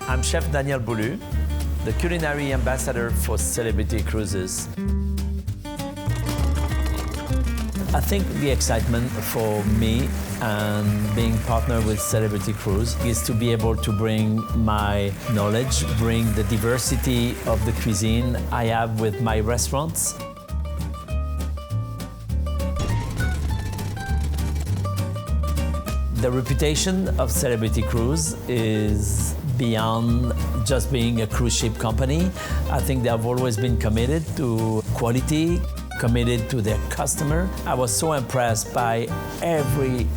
I'm Chef Daniel Boulud, the culinary ambassador for Celebrity Cruises. I think the excitement for me and being partner with Celebrity Cruise is to be able to bring my knowledge, bring the diversity of the cuisine I have with my restaurants. The reputation of Celebrity Cruise is beyond just being a cruise ship company. I think they have always been committed to quality, committed to their customer. I was so impressed by every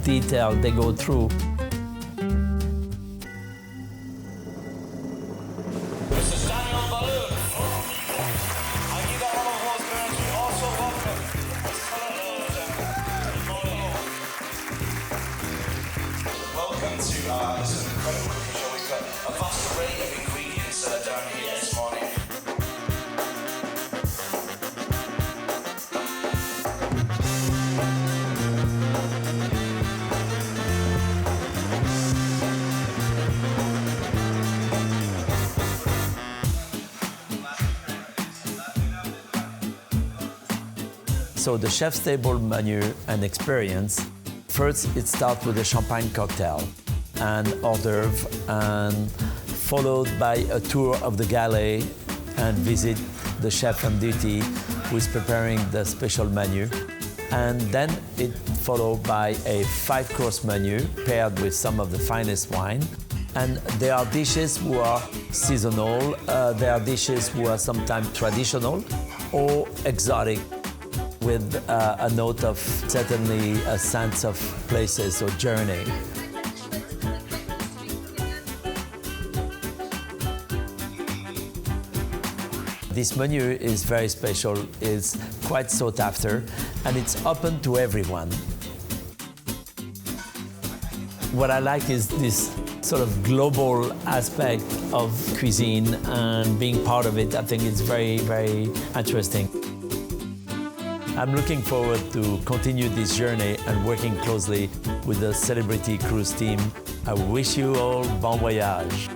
detail they go through. This is Daniel Boulud. I give that one of those parents who also welcome. Welcome to this is an incredible cooking show. We've got a vast array of ingredients down here this morning. So the chef's table menu and experience, first it starts with a champagne cocktail and hors d'oeuvre, and followed by a tour of the galley and visit the chef on duty who is preparing the special menu. And then it followed by a 5-course menu paired with some of the finest wine. And there are dishes who are seasonal, there are dishes who are sometimes traditional or exotic, with a note of certainly a sense of places or journey. This menu is very special, it's quite sought after, and it's open to everyone. What I like is this sort of global aspect of cuisine, and being part of it, I think it's very, very interesting. I'm looking forward to continue this journey and working closely with the Celebrity Cruise team. I wish you all bon voyage.